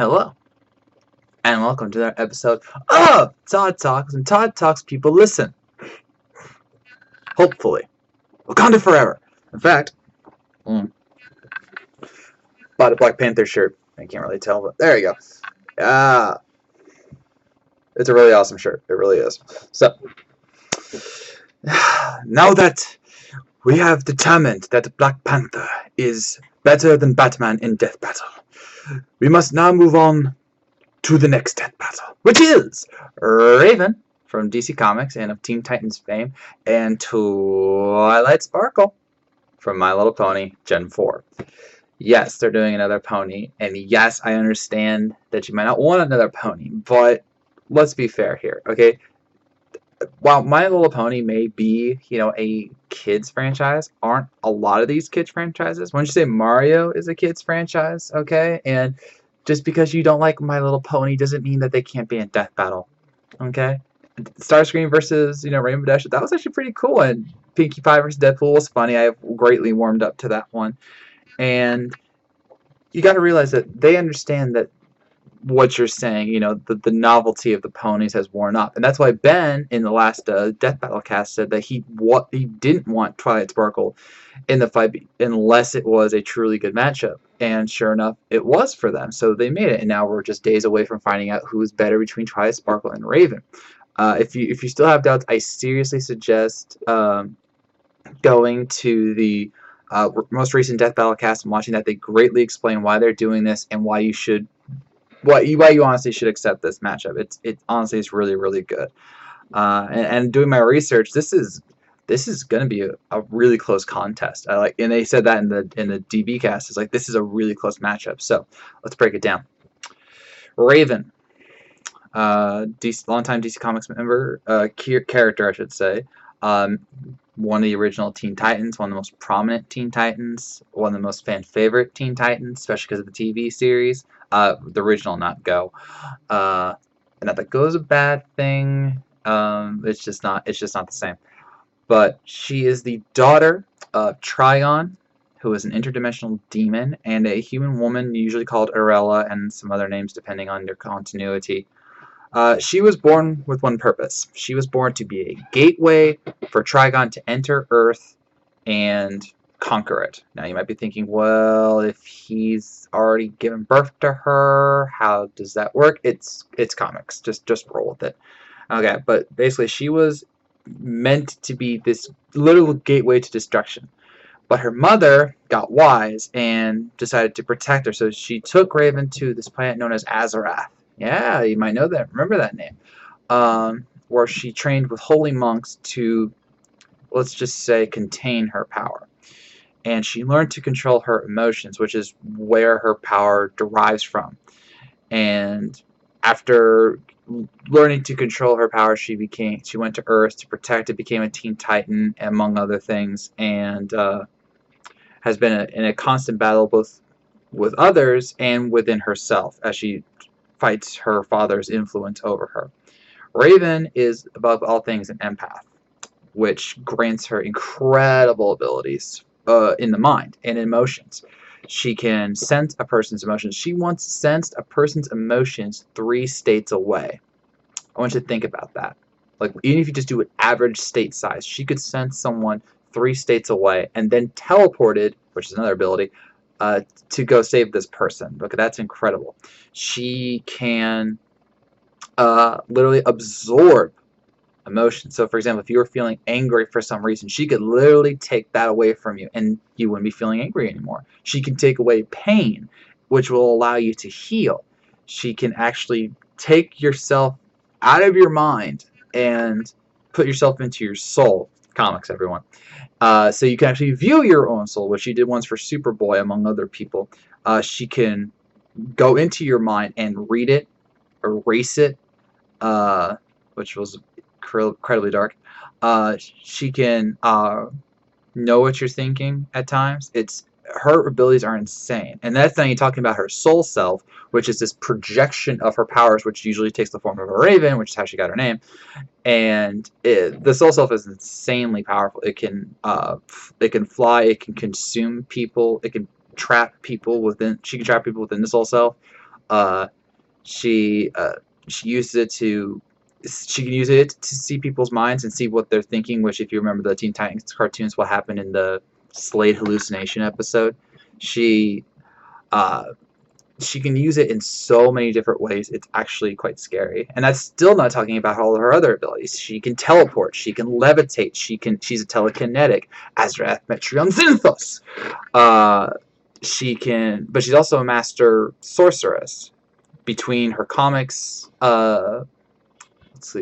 Hello, and welcome to another episode of Todd Talks, and Todd Talks people listen. Hopefully. Wakanda forever. In fact, bought a Black Panther shirt. I can't really tell, but there you go. It's a really awesome shirt. It really is. So, now that we have determined that Black Panther is better than Batman in death battle, we must now move on to the next death battle, which is Raven from DC Comics and of Teen Titans fame, and Twilight Sparkle from My Little Pony Gen 4. Yes, they're doing another pony, and yes, I understand that you might not want another pony, but let's be fair here, okay? While My Little Pony may be, a kids franchise, aren't a lot of these kids franchises. Why don't you say Mario is a kids franchise, okay? And just because you don't like My Little Pony doesn't mean that they can't be in death battle, okay? Starscream versus, Rainbow Dash, that was actually pretty cool, and Pinkie Pie versus Deadpool was funny. I have greatly warmed up to that one. And you got to realize that they understand that what you're saying, the novelty of the ponies has worn off, and that's why Ben in the last Death Battle cast said that he didn't want Twilight Sparkle in the fight unless it was a truly good matchup, and sure enough, it was for them. So they made it, and now we're just days away from finding out who's better between Twilight Sparkle and Raven. If you still have doubts, I seriously suggest going to the most recent Death Battle cast and watching that. They greatly explain why they're doing this and why you honestly should accept this matchup. It honestly is really, really good. And doing my research, this is going to be a really close contest. And they said that in the DB cast. It's like, this is a really close matchup. So let's break it down. Raven, longtime DC Comics member, character, I should say. One of the original Teen Titans, one of the most prominent Teen Titans, one of the most fan favorite Teen Titans, especially because of the TV series. The original, not Go. Not that Go is a bad thing. It's just not the same. But she is the daughter of Trigon, who is an interdimensional demon, and a human woman, usually called Arella, and some other names depending on their continuity. She was born with one purpose. She was born to be a gateway for Trigon to enter Earth and conquer it. Now you might be thinking, well, if he's already given birth to her, how does that work? It's comics. Just roll with it. Okay, but basically she was meant to be this little gateway to destruction. But her mother got wise and decided to protect her, so she took Raven to this planet known as Azarath. Yeah, you might know that. Remember that name. Where she trained with holy monks to, let's just say, contain her power. And she learned to control her emotions, which is where her power derives from. And after learning to control her power, she went to Earth to protect it, became a Teen Titan, among other things, and has been in a constant battle both with others and within herself as she fights her father's influence over her. Raven is, above all things, an empath, which grants her incredible abilities in the mind and emotions. She can sense a person's emotions. She once sensed a person's emotions 3 states away. I want you to think about that. Like, even if you just do an average state size, she could sense someone 3 states away and then teleported, which is another ability, to go save this person. Look, that's incredible. She can literally absorb emotions. So, for example, if you were feeling angry for some reason, she could literally take that away from you, and you wouldn't be feeling angry anymore. She can take away pain, which will allow you to heal. She can actually take yourself out of your mind and put yourself into your soul. Comics, everyone. So you can actually view your own soul, which she did once for Superboy, among other people. She can go into your mind and read it, erase it, which was incredibly dark. She can know what you're thinking at times. Her abilities are insane, and that's not even talking about her soul self, which is this projection of her powers, which usually takes the form of a raven, which is how she got her name. And the soul self is insanely powerful. It can fly. It can consume people. It can trap people within. She can trap people within the soul self. Uh, she she uses it to she can use it to see people's minds and see what they're thinking. Which, if you remember the Teen Titans cartoons, what happened in the Slade hallucination episode, she uh, she can use it in so many different ways. It's actually quite scary. And that's still not talking about all of her other abilities. She can teleport. She can levitate. She's a telekinetic. Azrath Metrion Zinthos. But she's also a master sorceress. Between her comics,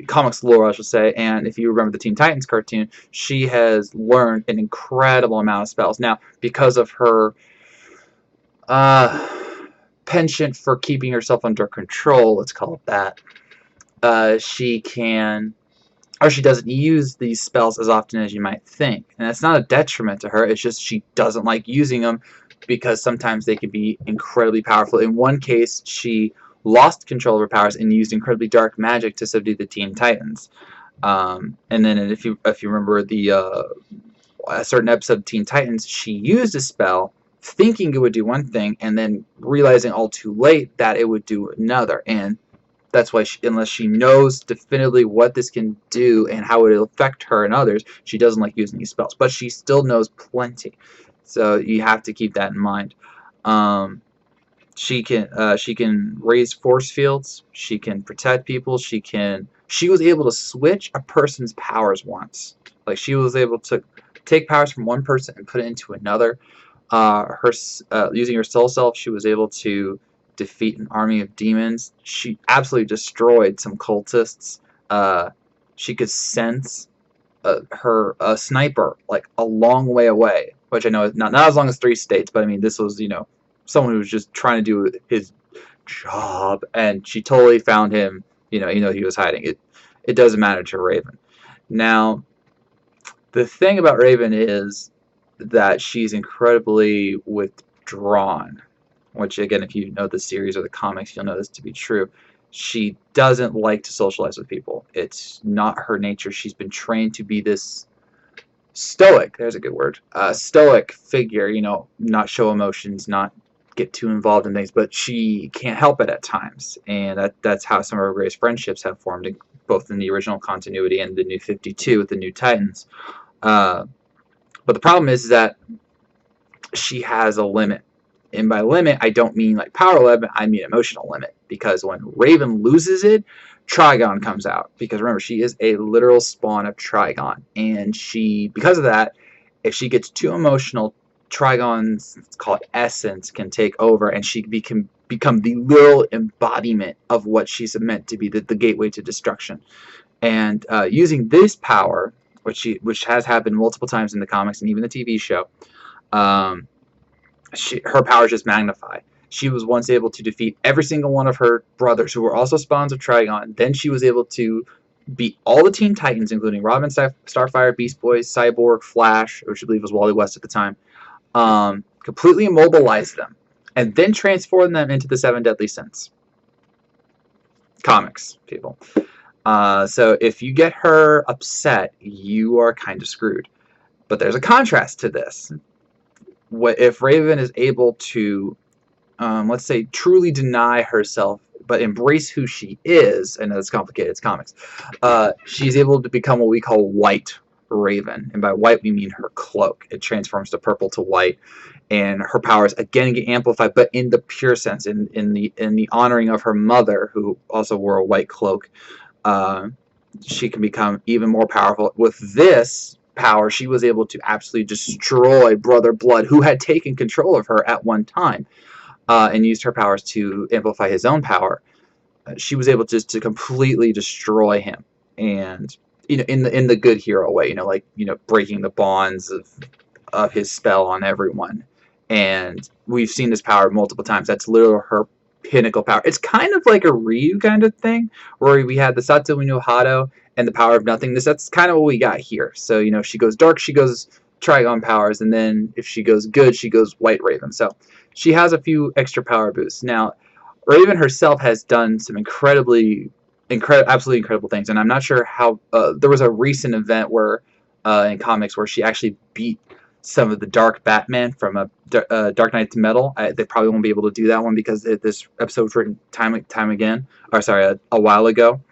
comics lore, I should say, and if you remember the Teen Titans cartoon, she has learned an incredible amount of spells. Now, because of her penchant for keeping herself under control, let's call it that, she doesn't use these spells as often as you might think. And that's not a detriment to her, it's just she doesn't like using them because sometimes they can be incredibly powerful. In one case, she lost control of her powers and used incredibly dark magic to subdue the Teen Titans. And then if you remember a certain episode of Teen Titans, she used a spell thinking it would do one thing and then realizing all too late that it would do another. And that's why unless she knows definitively what this can do and how it will affect her and others, she doesn't like using these spells. But she still knows plenty. So you have to keep that in mind. She can raise force fields. She can protect people. She was able to switch a person's powers once. Like, she was able to take powers from one person and put it into another. Using her soul self, she was able to defeat an army of demons. She absolutely destroyed some cultists. She could sense her sniper like a long way away, which I know is not as long as 3 states, but I mean, this was, someone who was just trying to do his job, and she totally found him, he was hiding. It doesn't matter to Raven. Now, the thing about Raven is that she's incredibly withdrawn, which, again, if you know the series or the comics, you'll know this to be true. She doesn't like to socialize with people. It's not her nature. She's been trained to be this stoic, there's a good word, stoic figure, not show emotions, not get too involved in things, but she can't help it at times. And that's how some of her greatest friendships have formed, both in the original continuity and the New 52 with the New Titans. But the problem is that she has a limit. And by limit, I don't mean like power limit, I mean emotional limit. Because when Raven loses it, Trigon comes out. Because remember, she is a literal spawn of Trigon. And because of that, if she gets too emotional, Trigon's, it's called essence, can take over. And she can become the literal embodiment of what she's meant to be, the gateway to destruction. And using this power, which has happened multiple times in the comics and even the TV show, her powers just magnify. She was once able to defeat every single one of her brothers who were also spawns of Trigon. Then she was able to beat all the Teen Titans, including Robin, Starfire, Beast Boy, Cyborg, Flash, which I believe was Wally West at the time, completely immobilize them, and then transform them into the 7 Deadly Sins. Comics, people. So if you get her upset, you are kind of screwed. But there's a contrast to this. If Raven is able to, let's say, truly deny herself, but embrace who she is, I know it's complicated, it's comics, she's able to become what we call White Raven. And by white, we mean her cloak. It transforms to purple to white. And her powers, again, get amplified, but in the pure sense, in the honoring of her mother, who also wore a white cloak. She can become even more powerful. With this power, she was able to absolutely destroy Brother Blood, who had taken control of her at one time, and used her powers to amplify his own power. She was able just to completely destroy him, and in the good hero way, breaking the bonds of his spell on everyone. And we've seen this power multiple times. That's literally her pinnacle power. It's kind of like a Ryu kind of thing, where we had the Satomu no Hado and the power of nothingness. That's kind of what we got here. So, if she goes dark, she goes Trigon powers, and then if she goes good, she goes White Raven. So she has a few extra power boosts. Now, Raven herself has done some absolutely incredible things, and I'm not sure how. There was a recent event where in comics where she actually beat some of the dark Batman from Dark Knight's Metal. They probably won't be able to do that one because this episode was written time again, or sorry, a while ago.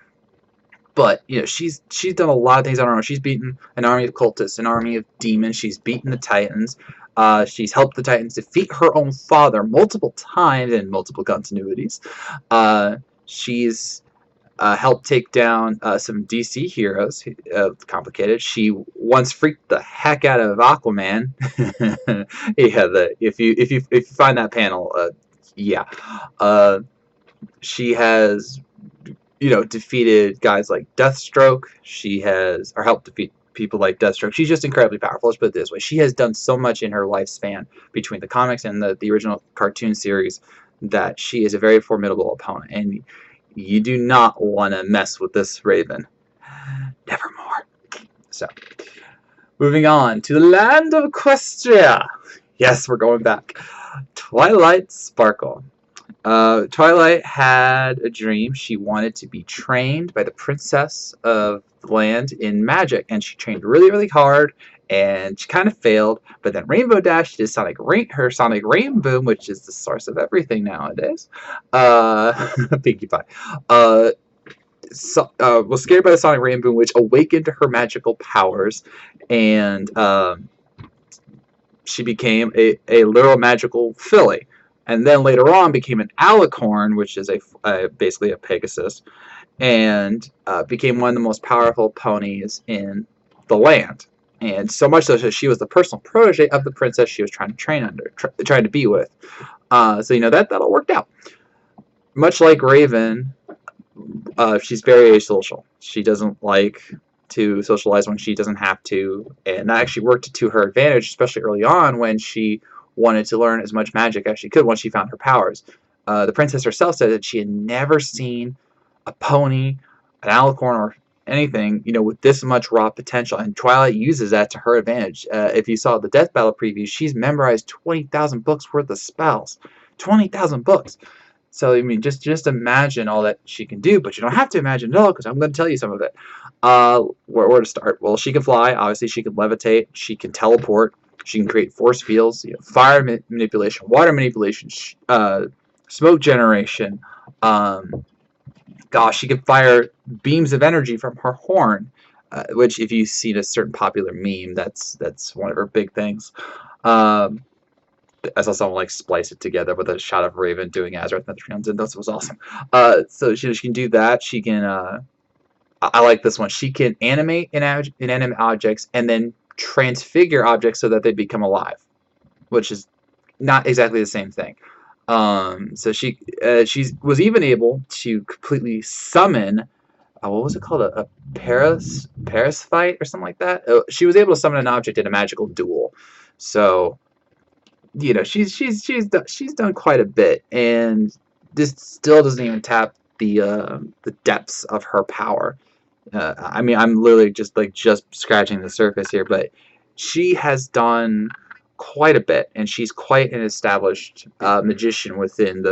But she's done a lot of things on her own. She's beaten an army of cultists, an army of demons. She's beaten the Titans. She's helped the Titans defeat her own father multiple times in multiple continuities. She's helped take down some DC heroes. Complicated. She once freaked the heck out of Aquaman. Yeah, if you find that panel, yeah, she has defeated guys like Deathstroke. She has helped defeat people like Deathstroke. She's just incredibly powerful. Let's put it this way: she has done so much in her lifespan between the comics and the original cartoon series that she is a very formidable opponent, and you do not want to mess with this Raven. Nevermore. So, moving on to the land of Equestria. Yes, we're going back. Twilight Sparkle. Twilight had a dream. She wanted to be trained by the princess of the land in magic, and she trained really, really hard, and she kind of failed. But then Rainbow Dash did her Sonic Rain Boom, which is the source of everything nowadays. Pinkie Pie. Was scared by the Sonic Rain Boom, which awakened her magical powers, and she became a literal magical filly. And then later on became an alicorn, which is basically a Pegasus, and became one of the most powerful ponies in the land. And so much so that she was the personal protege of the princess she was trying to train under, trying to be with. So that all worked out. Much like Raven, she's very asocial. She doesn't like to socialize when she doesn't have to, and that actually worked to her advantage, especially early on when she wanted to learn as much magic as she could once she found her powers. The princess herself said that she had never seen a pony, an alicorn, or anything, with this much raw potential, and Twilight uses that to her advantage. If you saw the Death Battle preview, she's memorized 20,000 books worth of spells. 20,000 books. So, I mean, just imagine all that she can do, but you don't have to imagine it all, because I'm going to tell you some of it. Where to start? Well, she can fly. Obviously, she can levitate. She can teleport. She can create force fields, fire manipulation, water manipulation, smoke generation. Gosh, she can fire beams of energy from her horn, which, if you've seen a certain popular meme, that's one of her big things. I saw someone splice it together with a shot of Raven doing Azrath Metatron, and that was awesome. So she can do that. She can. I like this one. She can animate inanimate objects and then transfigure objects so that they become alive, which is not exactly the same thing. So she was even able to completely summon what was it called, a parasite or something like that. She was able to summon an object in a magical duel. So she's done quite a bit, and this still doesn't even tap the depths of her power. I mean, I'm literally just scratching the surface here, but she has done quite a bit, and she's quite an established magician within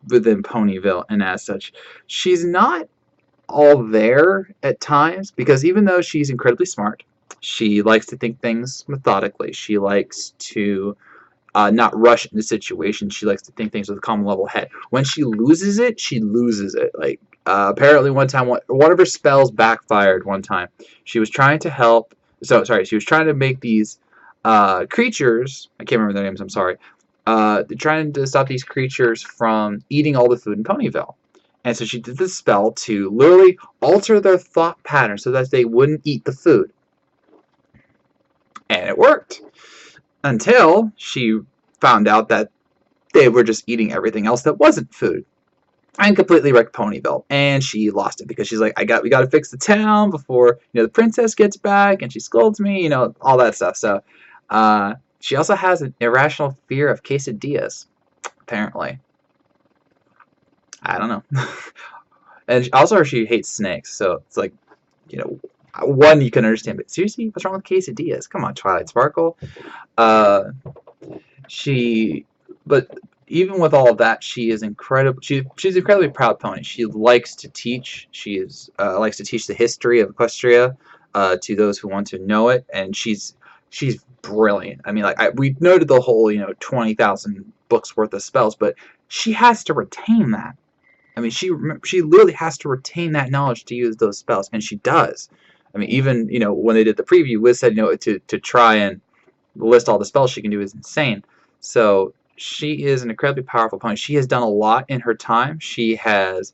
Ponyville, and as such, she's not all there at times, because even though she's incredibly smart, she likes to think things methodically. She likes to not rush into situations. She likes to think things with a calm, level head. When she loses it, she loses it. Apparently one time, one of her spells backfired one time. She was trying to help. She was trying to make these creatures. I can't remember their names. I'm sorry. They're trying to stop these creatures from eating all the food in Ponyville. And so she did this spell to literally alter their thought pattern so that they wouldn't eat the food. And it worked. Until she found out that they were just eating everything else that wasn't food. And completely wrecked Ponyville, and she lost it because she's like, we got to fix the town before the princess gets back, and she scolds me, all that stuff. So she also has an irrational fear of quesadillas, apparently. I don't know. And also she hates snakes, so it's one you can understand, but seriously, what's wrong with quesadillas? Come on, Twilight Sparkle. But even with all of that, she is incredible. She's incredibly proud pony. She likes to teach. She likes to teach the history of Equestria to those who want to know it, and she's brilliant. I mean, like we noted the whole 20,000 books worth of spells, but she has to retain that. I mean, she literally has to retain that knowledge to use those spells, and she does. I mean, even when they did the preview, Wiz said to try and list all the spells she can do is insane. So she is an incredibly powerful pony. She has done a lot in her time. She has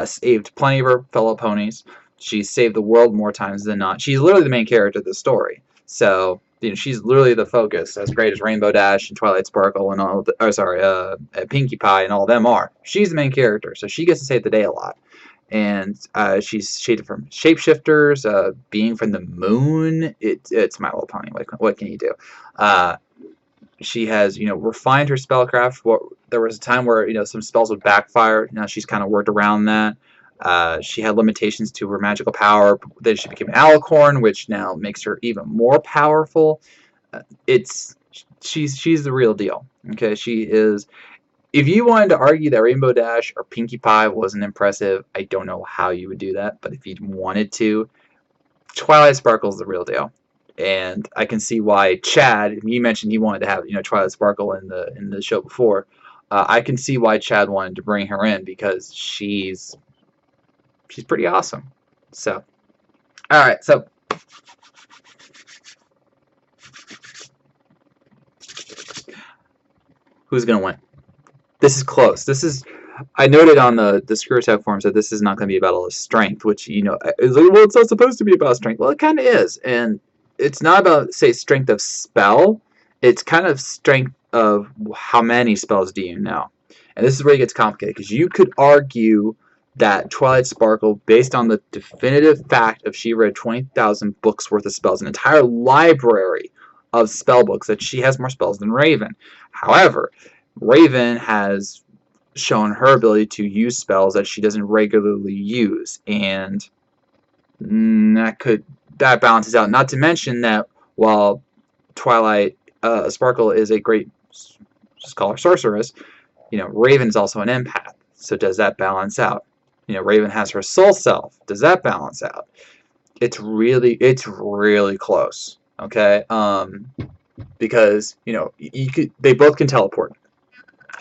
saved plenty of her fellow ponies. She's saved the world more times than not. She's literally the main character of the story. So she's literally the focus. As great as Rainbow Dash and Twilight Sparkle and all, Pinkie Pie and all of them are. She's the main character, so she gets to save the day a lot. And she's shaded from shapeshifters, being from the moon. It's My Little Pony. What can you do? She has refined her spellcraft. There was a time where some spells would backfire. Now she's kind of worked around that. She had limitations to her magical power. Then she became an alicorn, which now makes her even more powerful. She's the real deal. Okay, she is. If you wanted to argue that Rainbow Dash or Pinkie Pie wasn't impressive, I don't know how you would do that. But if you wanted to, Twilight Sparkle is the real deal. And I can see why Chad, you mentioned he wanted to have Twilight Sparkle in the show before. I can see why Chad wanted to bring her in, because she's pretty awesome. So, all right, so who's gonna win? This is close. I noted on the Screw Attack forums that this is not going to be a battle of strength, which is like, well, it's not supposed to be about strength. Well, it kind of is, and it's not about, say, strength of spell. It's kind of strength of how many spells do you know. And this is where it gets complicated, because you could argue that Twilight Sparkle, based on the definitive fact of she read 20,000 books worth of spells, an entire library of spell books, that she has more spells than Raven. However, Raven has shown her ability to use spells that she doesn't regularly use, and that balances out. Not to mention that while Twilight Sparkle is a great scholar sorceress, Raven is also an empath. So does that balance out? Raven has her soul self. Does that balance out? It's really close. Okay, because they both can teleport.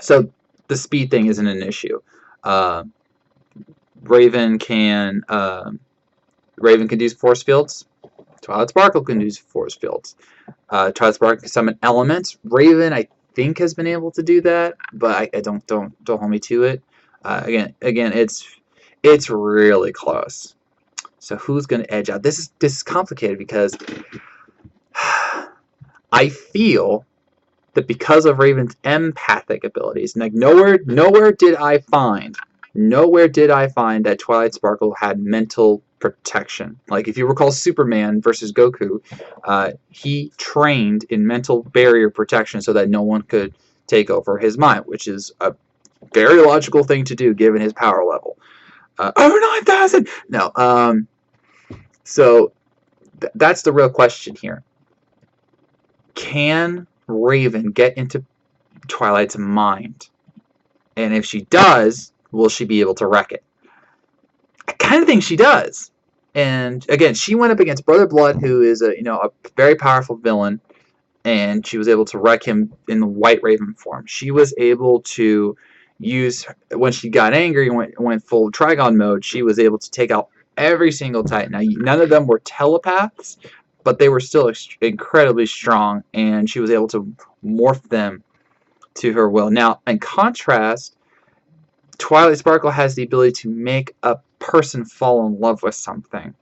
So the speed thing isn't an issue. Raven can do force fields. Twilight Sparkle can do force fields. Twilight Sparkle can summon elements. Raven, I think, has been able to do that, but I don't hold me to it. Again, it's really close. So who's going to edge out? This is complicated, because I feel that because of Raven's empathic abilities, like nowhere did I find that Twilight Sparkle had mental protection. Like, if you recall Superman versus Goku, he trained in mental barrier protection so that no one could take over his mind, which is a very logical thing to do given his power level. Over 9,000! No, so that's the real question here. Can Raven get into Twilight's mind? And if she does, will she be able to wreck it? I kind of think she does. And again, she went up against Brother Blood, who is a very powerful villain, and she was able to wreck him in the White Raven form. She was able to use, when she got angry and went full Trigon mode, she was able to take out every single Titan. Now, none of them were telepaths, but they were still incredibly strong, and she was able to morph them to her will. Now, in contrast, Twilight Sparkle has the ability to make a person fall in love with something.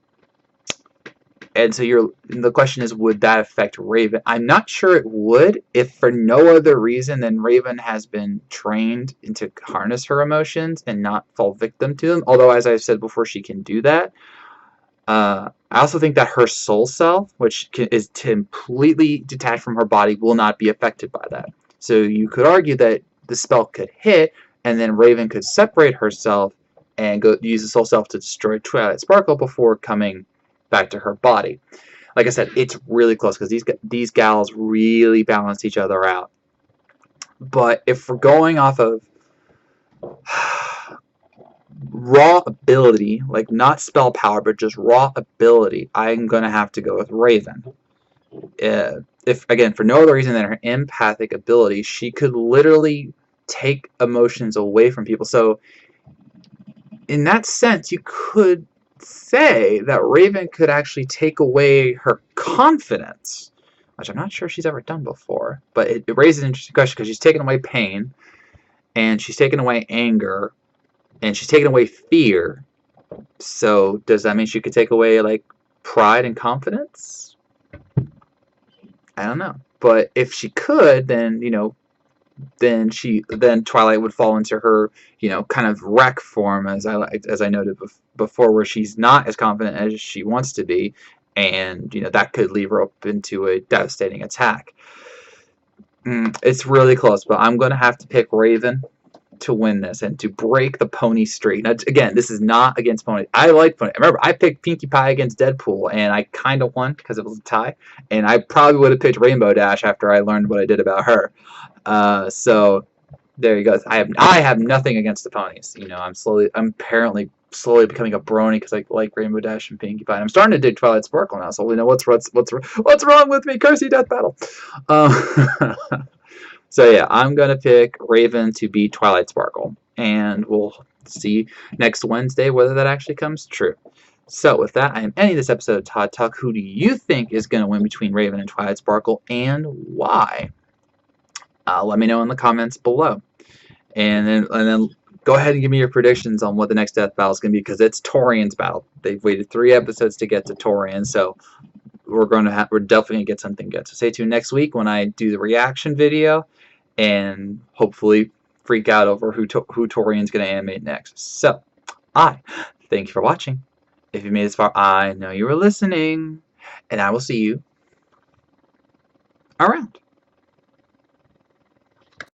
And so the question is, would that affect Raven? I'm not sure it would, if for no other reason than Raven has been trained to harness her emotions and not fall victim to them. Although, as I've said before, she can do that. I also think that her soul self, which is completely detached from her body, will not be affected by that. So you could argue that the spell could hit, and then Raven could separate herself and go use the soul self to destroy Twilight Sparkle before coming back to her body. Like I said, it's really close, because these gals really balance each other out. But if we're going off of raw ability, like not spell power, but just raw ability, I'm going to have to go with Raven. if again for no other reason than her empathic ability, she could literally take emotions away from people. So in that sense, you could say that Raven could actually take away her confidence, which I'm not sure she's ever done before. But it raises an interesting question because she's taken away pain, and she's taken away anger, and she's taken away fear. So does that mean she could take away like pride and confidence? I don't know. But if she could, then then Twilight would fall into her kind of wreck form, as I noted before, where she's not as confident as she wants to be, and that could leave her up into a devastating attack. It's really close, but I'm gonna have to pick Raven to win this and to break the pony streak. Now, again, this is not against pony. I like pony. Remember, I picked Pinkie Pie against Deadpool, and I kind of won because it was a tie. And I probably would have picked Rainbow Dash after I learned what I did about her. So there you go. I have nothing against the ponies. I'm apparently slowly becoming a brony because I like Rainbow Dash and Pinkie Pie. And I'm starting to dig Twilight Sparkle now, so we know what's wrong with me. Cursey Death Battle. So yeah, I'm gonna pick Raven to beat Twilight Sparkle, and we'll see next Wednesday whether that actually comes true. So with that, I am ending this episode of Todd Talk. Who do you think is going to win between Raven and Twilight Sparkle, and why? Let me know in the comments below, and then go ahead and give me your predictions on what the next death battle is going to be, because it's Torian's battle. They've waited 3 episodes to get to Torian, so we're definitely going to get something good. So stay tuned next week when I do the reaction video, and hopefully freak out over who Torian's going to animate next. So, thank you for watching. If you made it this far, I know you were listening, and I will see you around.